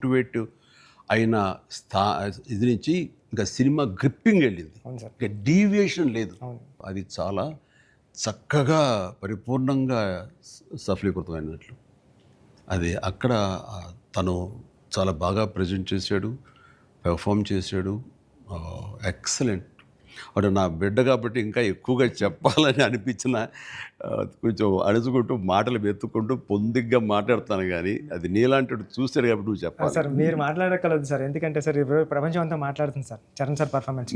Motivate అయిన ఇది నుంచి ఇంకా సినిమా గ్రిప్పింగ్ వెళ్ళింది. ఇంకా డీవియేషన్ లేదు. అది చాలా చక్కగా పరిపూర్ణంగా సఫలీకృతమైనట్లు. అది అక్కడ తను చాలా బాగా ప్రజెంట్ చేశాడు, పెర్ఫామ్ చేశాడు. ఎక్సలెంట్. అంటే నా బిడ్డ కాబట్టి ఇంకా ఎక్కువగా చెప్పాలని అనిపించిన కొంచెం అడుచుకుంటూ మాటలు వెతుక్కుంటూ పొందిగ్గా మాట్లాడుతాను, కానీ అది నీలాంటి చూశాడు కాబట్టి నువ్వు చెప్పాలి సార్. మీరు మాట్లాడగలదు సార్, ఎందుకంటే సార్ ఇప్పుడు ప్రపంచం అంతా మాట్లాడుతుంది sir Charan sir performance.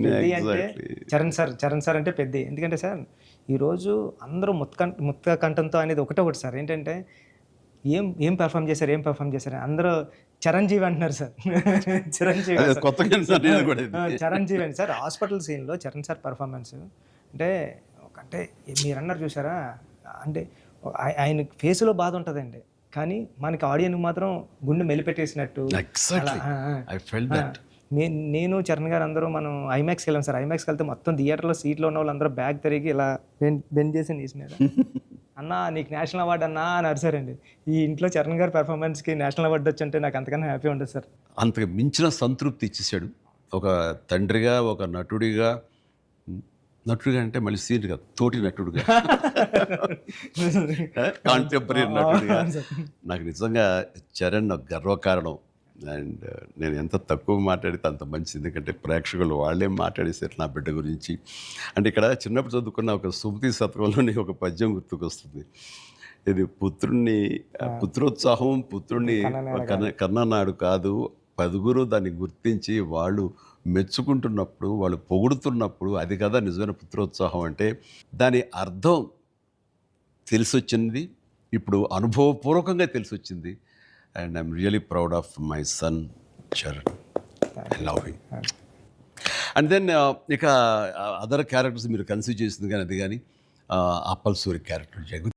Charan sir అంటే పెద్ద. ఎందుకంటే సార్ ఈరోజు అందరూ ముత్త కంఠంతో అనేది ఒకటి సార్. ఏంటంటే ఏం పెర్ఫామ్ చేశారు అందరూ చిరంజీవి అంటున్నారు సార్. చిరంజీవి అండి సార్. హాస్పిటల్ సీన్లో చరణ్ సార్ పర్ఫార్మెన్స్ అంటే మీరు అన్నారు చూసారా, అంటే ఆయన ఫేస్లో బాధ ఉంటుందండి, కానీ మనకి ఆడియన్కి మాత్రం గుండె మెలిపెట్టేసినట్టు. నేను చరణ్ గారు అందరూ మనం ఐమాక్స్కి వెళ్ళాం సార్. ఐమాక్స్కి వెళ్తే మొత్తం థియేటర్లో సీట్లో ఉన్న వాళ్ళందరూ బ్యాగ్ తిరిగి ఇలా బెండ్ చేసి నీసి మీద అన్నా నీకు నేషనల్ అవార్డు అన్నా అని అరిసారండి. ఈ ఇంట్లో చరణ్ గారి పెర్ఫార్మెన్స్కి నేషనల్ అవార్డు వచ్చంటే నాకు అంతకన్నా హ్యాపీ ఉంటుంది సార్. అంతకు మించిన సంతృప్తి ఇచ్చేసాడు. ఒక తండ్రిగా, ఒక నటుడిగా అంటే మళ్ళీ సీనియర్ కాదు, తోటి నటుడుగా, కాంటెంపరీ నటుడిగా నాకు నిజంగా చరణ్ గర్వకారణం. అండ్ నేను ఎంత తక్కువ మాట్లాడితే అంత మంచిది, ఎందుకంటే ప్రేక్షకులు వాళ్ళే మాట్లాడేసారు నా బిడ్డ గురించి. అంటే ఇక్కడ చిన్నప్పుడు చదువుకున్న ఒక సుమతి శతకంలోని ఒక పద్యం గుర్తుకొస్తుంది. ఇది పుత్రోత్సాహం పుత్రుణ్ణి కన్ననాడు కాదు, పదుగురు దాన్ని గుర్తించి వాళ్ళు మెచ్చుకుంటున్నప్పుడు, వాళ్ళు పొగుడుతున్నప్పుడు అది కదా నిజమైన పుత్రోత్సాహం. అంటే దాని అర్థం తెలిసొచ్చింది, ఇప్పుడు అనుభవపూర్వకంగా తెలిసొచ్చింది. And I'm really proud of my son, Charan. I love him. And then ఇక అదర్ క్యారెక్టర్స్ మీరు కన్సిడర్ చేసింది కానీ అది కానీ అప్పల్ సూరి క్యారెక్టర్